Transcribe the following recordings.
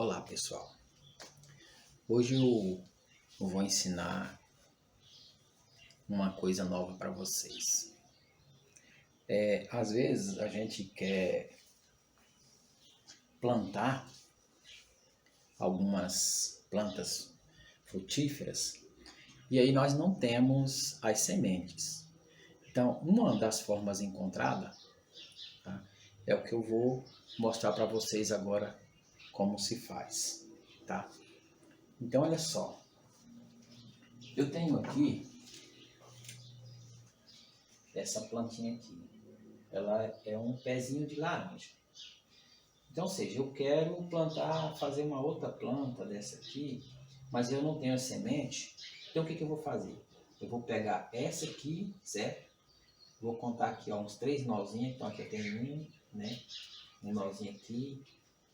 Olá pessoal, hoje eu vou ensinar uma coisa nova para vocês. Às vezes a gente quer plantar algumas plantas frutíferas e aí nós não temos as sementes. Então, uma das formas encontradas, tá, é o que eu vou mostrar para vocês agora como se faz, tá? Então, olha só, eu tenho aqui essa plantinha aqui, ela é um pezinho de laranja. Então, ou seja, eu quero plantar, fazer uma outra planta dessa aqui, mas eu não tenho a semente. Então, o que eu vou fazer? Eu vou pegar essa aqui, certo? Vou contar aqui, ó, uns 3 nozinhos. Então, aqui eu tenho um nozinho aqui.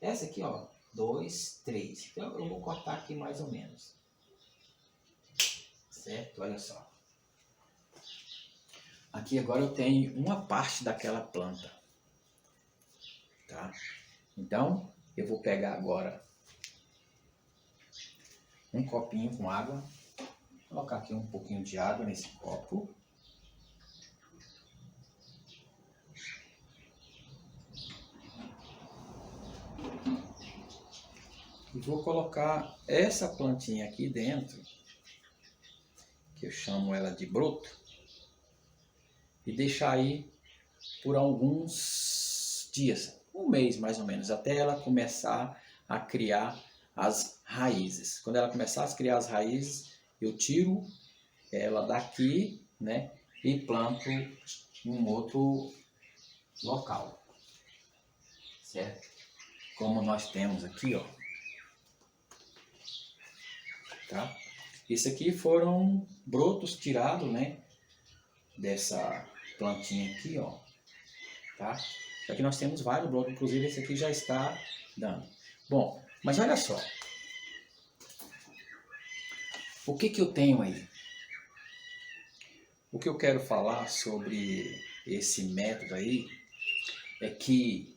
Essa aqui, ó, 2, 3. Então, eu vou cortar aqui mais ou menos. Certo? Olha só. Aqui agora eu tenho uma parte daquela planta, tá? Então, eu vou pegar agora um copinho com água, colocar aqui um pouquinho de água nesse copo. E vou colocar essa plantinha aqui dentro, que eu chamo ela de broto, e deixar aí por alguns dias, um mês mais ou menos, até ela começar a criar as raízes. Quando ela começar a criar as raízes, eu tiro ela daqui, né, e planto em um outro local, certo? Como nós temos aqui, ó, tá? Isso aqui foram brotos tirados, né, dessa plantinha aqui, ó, tá? Aqui nós temos vários brotos, inclusive esse aqui já está dando. Bom, mas olha só, o que eu tenho aí? O que eu quero falar sobre esse método aí é que,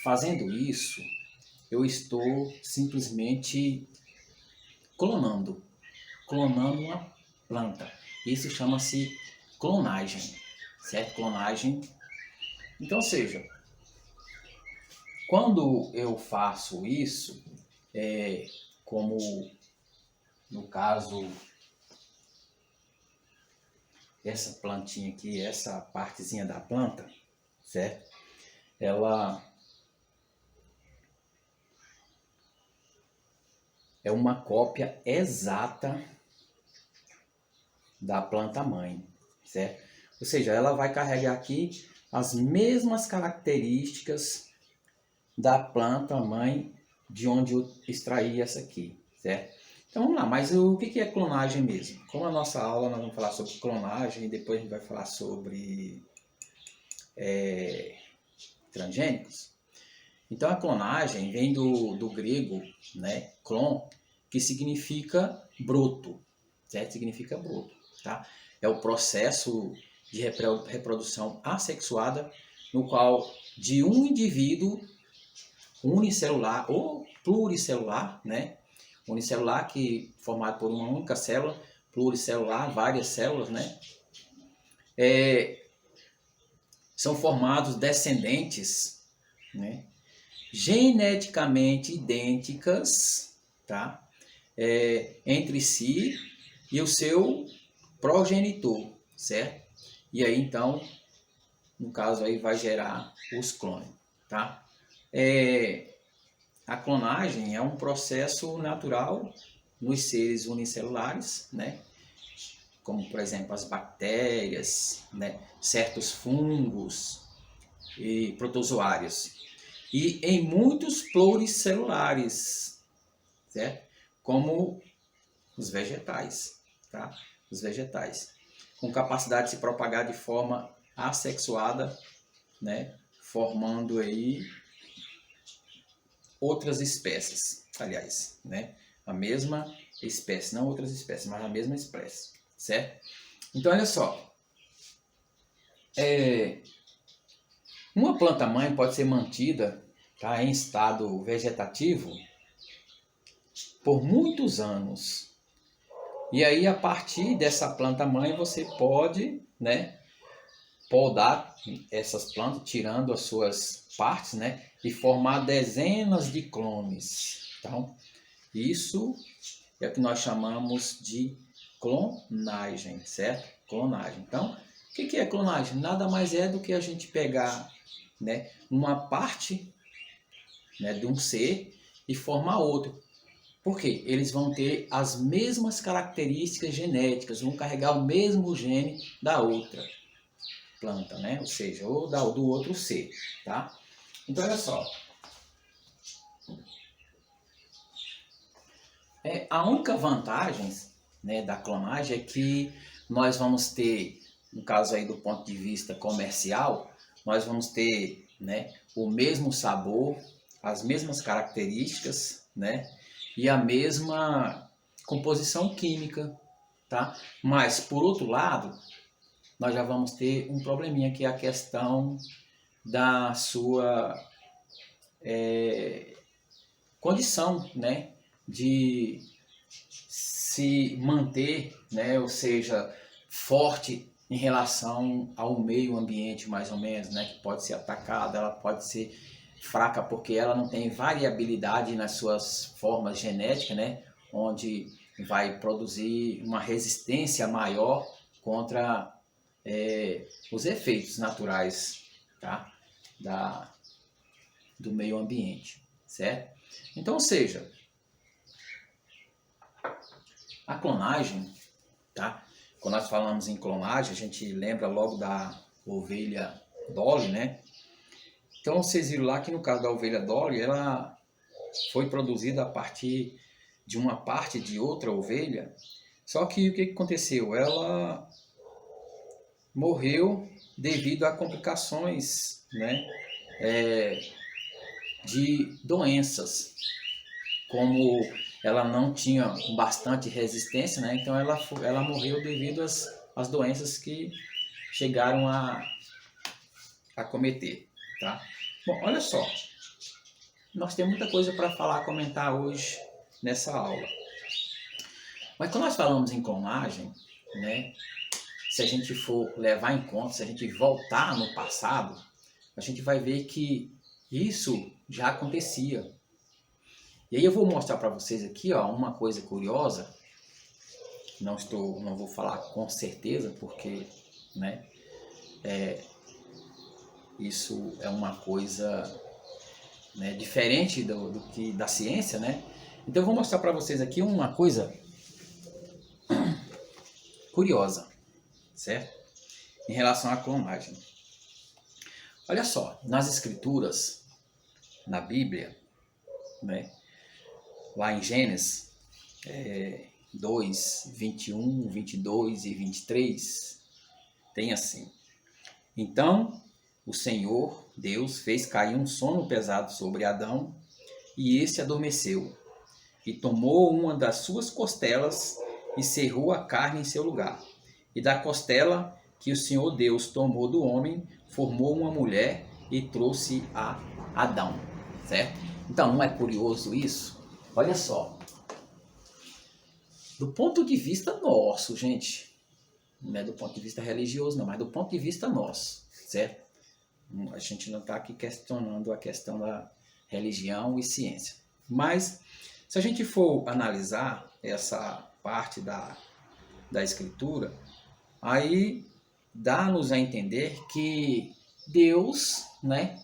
fazendo isso, eu estou simplesmente clonando uma planta. Isso chama-se clonagem, certo? Clonagem. Então, ou seja, quando eu faço isso, como no caso, essa plantinha aqui, essa partezinha da planta, certo? Ela é uma cópia exata da planta mãe, certo? Ou seja, ela vai carregar aqui as mesmas características da planta mãe de onde eu extraí essa aqui, certo? Então vamos lá, mas o que é clonagem mesmo? Como a nossa aula nós vamos falar sobre clonagem e depois a gente vai falar sobre transgênicos. Então a clonagem vem do grego, né, clon, que significa broto, certo? Significa broto, tá? É o processo de reprodução assexuada, no qual de um indivíduo unicelular ou pluricelular, né? Unicelular, que é formado por uma única célula, pluricelular, várias células, né? São formados descendentes, né, geneticamente idênticas, tá? Entre si e o seu progenitor, certo? E aí então, no caso aí vai gerar os clones, tá? A clonagem é um processo natural nos seres unicelulares, né? Como por exemplo as bactérias, né? Certos fungos e protozoários. E em muitos pluricelulares, certo? Como os vegetais, tá? Os vegetais, com capacidade de se propagar de forma assexuada, né? Formando aí outras espécies, aliás, né? A mesma espécie, não outras espécies, mas a mesma espécie, certo? Então, olha só, uma planta mãe pode ser mantida, tá, em estado vegetativo por muitos anos. E aí, a partir dessa planta mãe, você pode, né, podar essas plantas, tirando as suas partes, né, e formar dezenas de clones. Então, isso é o que nós chamamos de clonagem, certo? Clonagem. Então, o que é clonagem? Nada mais é do que a gente pegar, né, uma parte, né, de um ser e formar outro. Por quê? Eles vão ter as mesmas características genéticas, vão carregar o mesmo gene da outra planta, né? Ou seja, ou do outro ser, tá? Então, olha só. A única vantagem, né, da clonagem é que nós vamos ter, no caso aí do ponto de vista comercial, nós vamos ter, né, o mesmo sabor, as mesmas características, né, e a mesma composição química, tá? Mas, por outro lado, nós já vamos ter um probleminha, que é a questão da sua condição, né, de se manter, né, ou seja, forte em relação ao meio ambiente, mais ou menos, né, que pode ser atacada, ela pode ser fraca porque ela não tem variabilidade nas suas formas genéticas, né, onde vai produzir uma resistência maior contra os efeitos naturais, tá, do meio ambiente, certo? Então, ou seja, a clonagem, tá? Quando nós falamos em clonagem, a gente lembra logo da ovelha Dolly, né? Então, vocês viram lá que no caso da ovelha Dolly, ela foi produzida a partir de uma parte de outra ovelha. Só que o que aconteceu? Ela morreu devido a complicações, né, de doenças, como ela não tinha bastante resistência, né, então ela morreu devido às doenças que chegaram a acometer, tá? Bom, olha só, nós temos muita coisa para falar, comentar hoje nessa aula. Mas quando nós falamos em clonagem, né, se a gente for levar em conta, se a gente voltar no passado, a gente vai ver que isso já acontecia. E aí eu vou mostrar para vocês aqui, ó, uma coisa curiosa. Não vou falar com certeza, porque, né, isso é uma coisa, né, diferente do que da ciência, né? Então eu vou mostrar para vocês aqui uma coisa curiosa, certo? Em relação à clonagem. Olha só, nas escrituras, na Bíblia, né, lá em Gênesis 2, 21, 22 e 23, tem assim: então o Senhor Deus fez cair um sono pesado sobre Adão, e esse adormeceu, e tomou uma das suas costelas e cerrou a carne em seu lugar. E da costela que o Senhor Deus tomou do homem, formou uma mulher e trouxe a Adão, certo? Então, não é curioso isso? Olha só, do ponto de vista nosso, gente, não é do ponto de vista religioso não, mas do ponto de vista nosso, certo? A gente não está aqui questionando a questão da religião e ciência. Mas, se a gente for analisar essa parte da escritura, aí dá-nos a entender que Deus, né,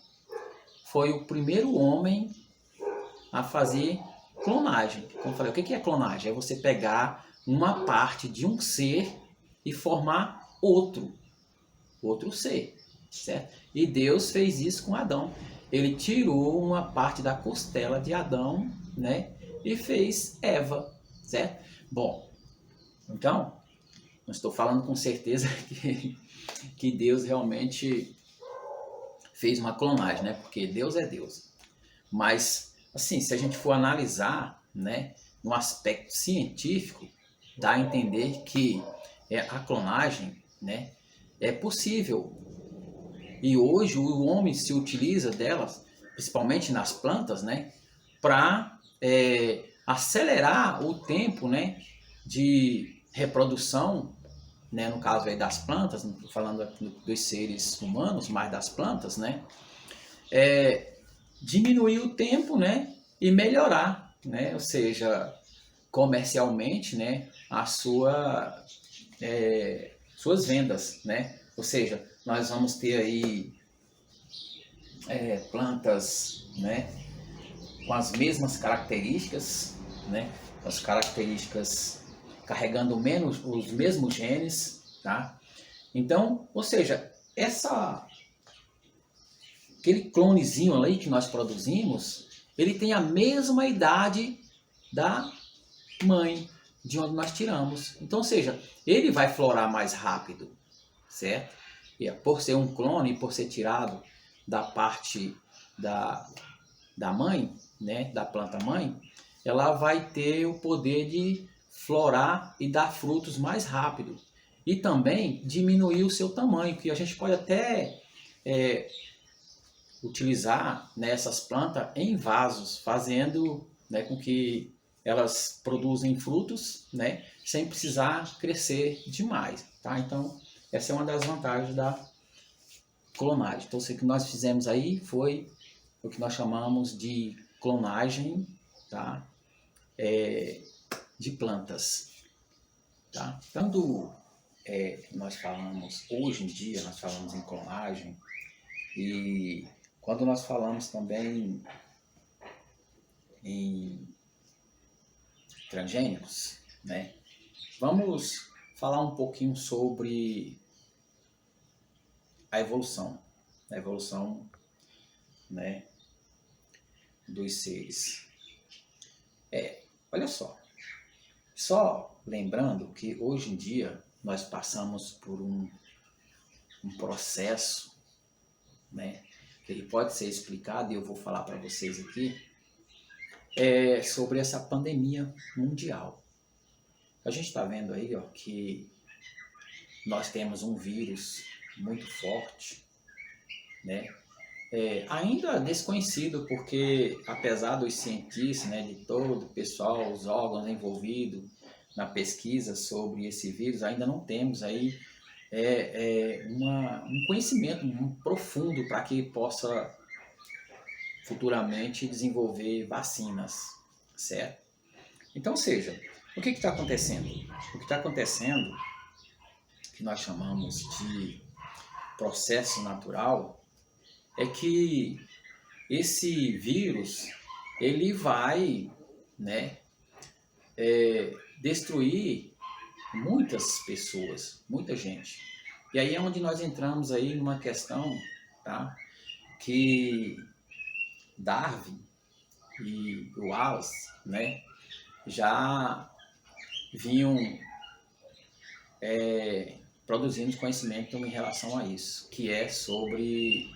foi o primeiro homem a fazer clonagem. Como eu falei, o que é clonagem? É você pegar uma parte de um ser e formar outro ser, certo? E Deus fez isso com Adão. Ele tirou uma parte da costela de Adão, né, e fez Eva, certo? Bom, então, não estou falando com certeza que Deus realmente fez uma clonagem, né? Porque Deus é Deus. Mas, assim, se a gente for analisar, né, no aspecto científico, dá a entender que a clonagem, né, é possível. E hoje o homem se utiliza delas, principalmente nas plantas, né, para acelerar o tempo, né, de reprodução, né, no caso aí das plantas, não estou falando dos seres humanos, mas das plantas, né, diminuir o tempo, né, e melhorar, né, ou seja, comercialmente, né, suas vendas, né, ou seja, nós vamos ter aí plantas, né, com as mesmas características, né, as características carregando os mesmos genes, tá? Então, ou seja, aquele clonezinho aí que nós produzimos, ele tem a mesma idade da mãe, de onde nós tiramos. Então, ou seja, ele vai florar mais rápido, certo? E por ser um clone, por ser tirado da parte da mãe, né, da planta mãe, ela vai ter o poder de florar e dar frutos mais rápido. E também diminuir o seu tamanho, que a gente pode até utilizar, né, essas plantas em vasos, fazendo, né, com que elas produzem frutos, né, sem precisar crescer demais, tá? Então, essa é uma das vantagens da clonagem. Então, o que nós fizemos aí foi o que nós chamamos de clonagem, tá? De plantas, tá? Quando nós falamos, hoje em dia, nós falamos em clonagem, e quando nós falamos também em transgênicos, né? Vamos falar um pouquinho sobre a evolução, né, dos seres. Olha só lembrando que hoje em dia nós passamos por um processo, né, que ele pode ser explicado, e eu vou falar para vocês aqui, sobre essa pandemia mundial. A gente está vendo aí, ó, que nós temos um vírus muito forte, né? Ainda desconhecido, porque apesar dos cientistas, né, de todo o pessoal, os órgãos envolvidos na pesquisa sobre esse vírus, ainda não temos aí um conhecimento profundo para que possa futuramente desenvolver vacinas, certo? Então, ou seja, o que está acontecendo? O que está acontecendo, que nós chamamos de processo natural, é que esse vírus, ele vai, né, destruir muitas pessoas, muita gente. E aí é onde nós entramos aí numa questão, tá, que Darwin e Wallace, né, já vinham produzindo conhecimento em relação a isso, que é sobre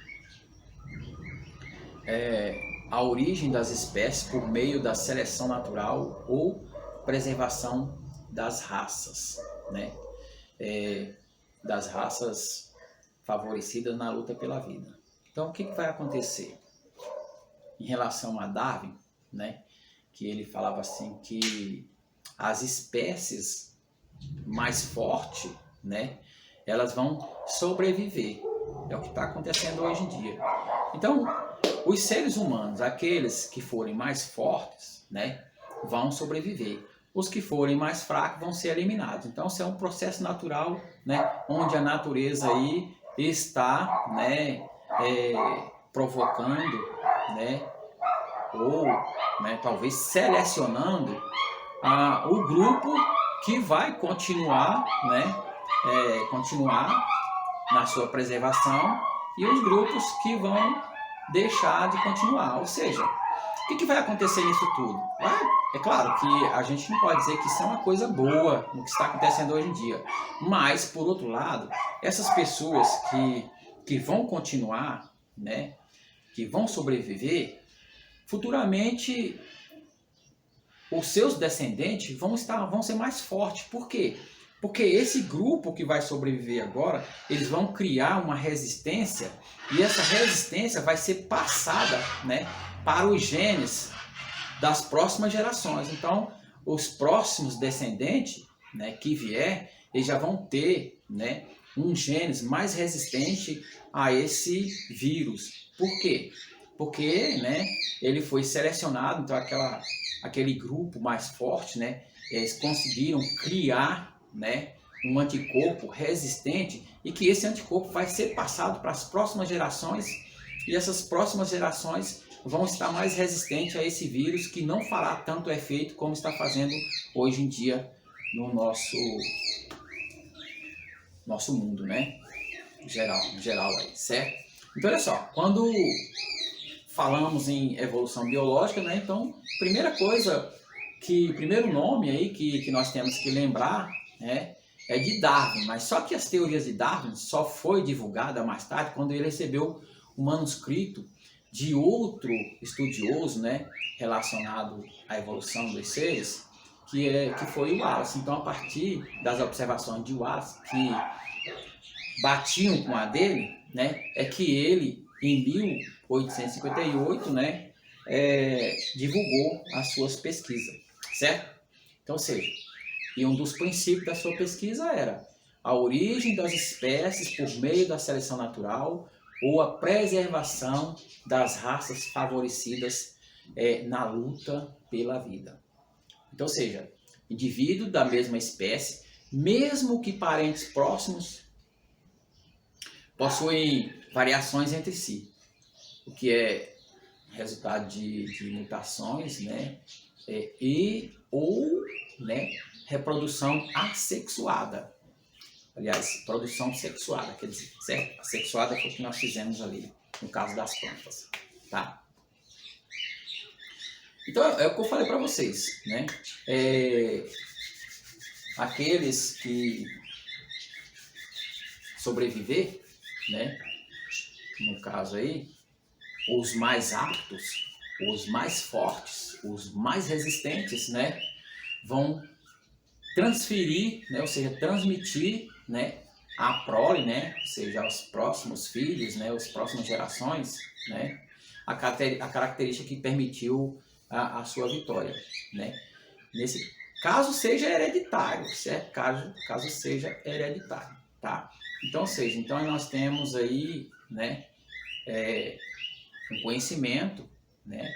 a origem das espécies por meio da seleção natural ou preservação das raças, né, das raças favorecidas na luta pela vida. Então, o que vai acontecer? Em relação a Darwin, né, que ele falava assim que as espécies mais fortes, né, elas vão sobreviver. É o que está acontecendo hoje em dia. Então, os seres humanos, aqueles que forem mais fortes, né, vão sobreviver. Os que forem mais fracos vão ser eliminados. Então, isso é um processo natural, né, onde a natureza aí está, né, provocando, né, ou, né, talvez selecionando o grupo que vai continuar, né, continuar na sua preservação, e os grupos que vão deixar de continuar. Ou seja, o que vai acontecer nisso tudo? É claro que a gente não pode dizer que isso é uma coisa boa no que está acontecendo hoje em dia, mas, por outro lado, essas pessoas que vão continuar, né, que vão sobreviver, futuramente os seus descendentes vão ser mais fortes. Por quê? Porque esse grupo que vai sobreviver agora, eles vão criar uma resistência, e essa resistência vai ser passada, né, para os genes das próximas gerações. Então, os próximos descendentes, né, que vier, eles já vão ter, né, um genes mais resistente a esse vírus. Por quê? Porque, né, ele foi selecionado, então aquele grupo mais forte, né, eles conseguiram criar, né, um anticorpo resistente e que esse anticorpo vai ser passado para as próximas gerações e essas próximas gerações vão estar mais resistentes a esse vírus que não fará tanto efeito como está fazendo hoje em dia no nosso mundo, né? Geral aí, certo? Então, olha só, quando falamos em evolução biológica, né? Então, primeiro nome aí que nós temos que lembrar, né? É de Darwin, mas só que as teorias de Darwin só foi divulgada mais tarde quando ele recebeu um manuscrito de outro estudioso, né, relacionado à evolução dos seres, que foi o Wallace. Então, a partir das observações de Wallace, que batiam com a dele, né, é que ele, em 1858, né, divulgou as suas pesquisas, certo? Então, ou seja, e um dos princípios da sua pesquisa era a origem das espécies por meio da seleção natural ou a preservação das raças favorecidas na luta pela vida. Então, ou seja, indivíduos da mesma espécie, mesmo que parentes próximos, possuem variações entre si, o que é resultado de mutações, né, né, reprodução assexuada. Aliás, produção sexuada, quer dizer, certo? A sexuada foi o que nós fizemos ali, no caso das plantas, tá? Então, é o que eu falei para vocês, né? Aqueles que sobreviver, né? No caso aí, os mais aptos, os mais fortes, os mais resistentes, né? Vão transferir, né? Ou seja, transmitir, né, a prole, né, ou seja, aos próximos filhos, né, as próximas gerações, né, a característica que permitiu a sua vitória, né. Nesse caso seja hereditário, certo? Caso seja hereditário, tá? Então, ou seja, então nós temos aí, né, um conhecimento, né,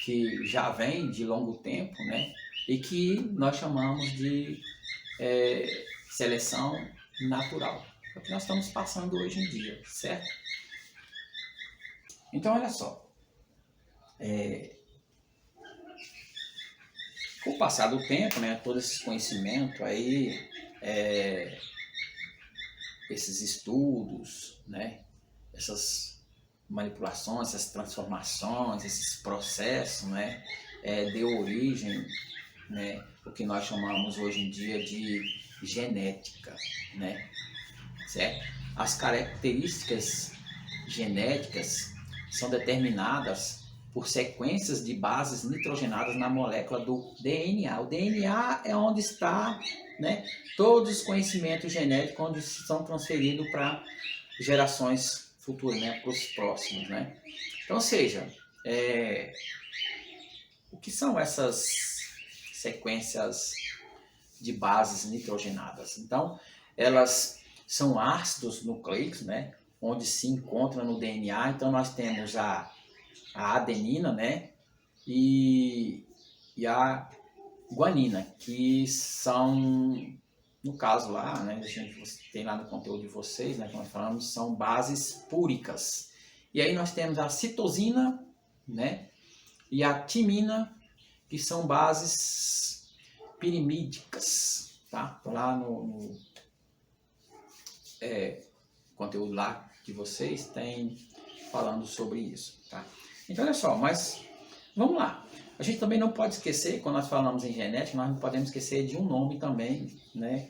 que já vem de longo tempo, né, e que nós chamamos de seleção natural. É o que nós estamos passando hoje em dia, certo? Então, olha só. Com o passar do tempo, né, todo esse conhecimento aí, esses estudos, né, essas manipulações, essas transformações, esses processos, né, deu origem, né, o que nós chamamos hoje em dia de genética, né, certo? As características genéticas são determinadas por sequências de bases nitrogenadas na molécula do DNA. O DNA é onde está, né, todos os conhecimentos genéticos onde são transferidos para gerações futuras, né, para os próximos, né? Então, ou seja, o que são essas sequências de bases nitrogenadas? Então, elas são ácidos nucleicos, né, onde se encontra no DNA. Então, nós temos a adenina, né, e a guanina, que são, no caso lá, né, a gente tem lá no conteúdo de vocês, né, que nós falamos, são bases púricas. E aí nós temos a citosina, né, e a timina, que são bases pirimídicas, tá? Lá no conteúdo lá de vocês tem falando sobre isso, tá? Então, olha só, mas vamos lá. A gente também não pode esquecer, quando nós falamos em genética, nós não podemos esquecer de um nome também, né?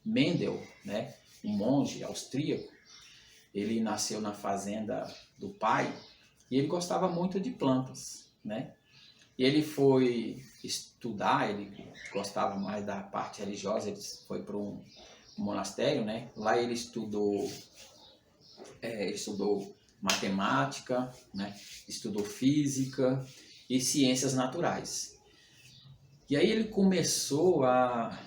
Mendel, né? Um monge austríaco. Ele nasceu na fazenda do pai e ele gostava muito de plantas, né? E ele foi estudar, ele gostava mais da parte religiosa, ele foi para um monastério, né? Lá ele estudou matemática, né? Estudou física e ciências naturais. E aí ele começou a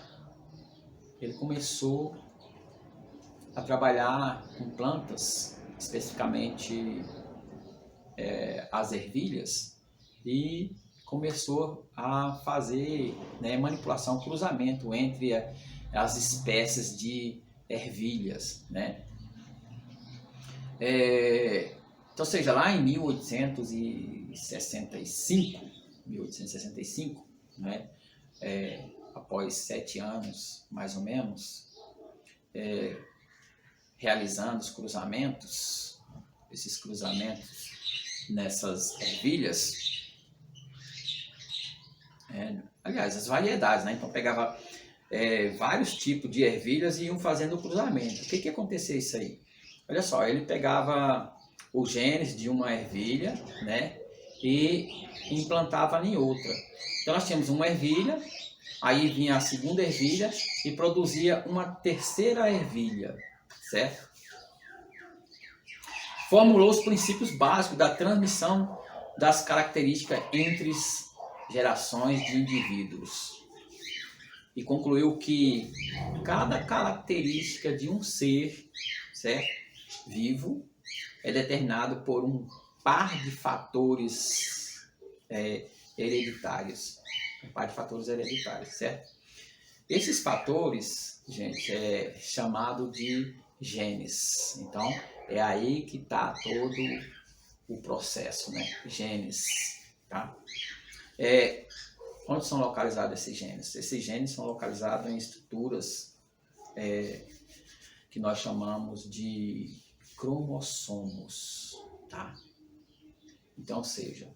trabalhar com plantas, especificamente as ervilhas, e começou a fazer, né, manipulação, cruzamento entre as espécies de ervilhas, né? Então, seja, lá em 1865, né, após 7 anos, mais ou menos, realizando os cruzamentos, esses cruzamentos nessas ervilhas, aliás, as variedades, né? Então pegava vários tipos de ervilhas e iam fazendo o cruzamento. O que acontecia isso aí? Olha só, ele pegava o genes de uma ervilha, né, e implantava em outra. Então nós tínhamos uma ervilha, aí vinha a segunda ervilha e produzia uma terceira ervilha, certo? Formulou os princípios básicos da transmissão das características entre gerações de indivíduos e concluiu que cada característica de um ser, certo, vivo é determinado por um par de fatores hereditários. Um par de fatores hereditários, certo? Esses fatores, gente, é chamado de genes. Então, é aí que está todo o processo, né? Genes, tá? Onde são localizados esses genes? Esses genes são localizados em estruturas que nós chamamos de cromossomos, tá? Então, ou seja,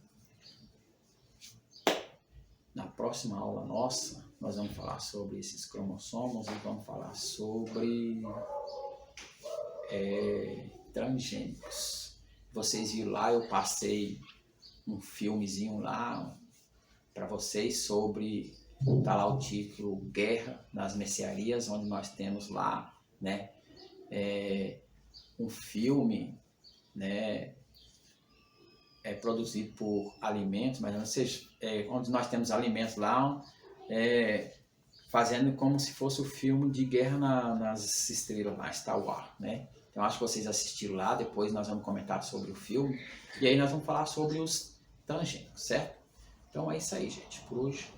na próxima aula nossa, nós vamos falar sobre esses cromossomos e vamos falar sobre transgênicos. Vocês viram lá, eu passei um filmezinho lá para vocês sobre, tá lá o título Guerra nas Mercearias, onde nós temos lá, né, um filme, né, produzido por alimentos, mas não seja, onde nós temos alimentos lá, fazendo como se fosse o filme de Guerra nas Estrelas, na Star Wars, né? Então acho que vocês assistiram lá, depois nós vamos comentar sobre o filme, e aí nós vamos falar sobre os transgênicos, certo? Então é isso aí, gente, por hoje.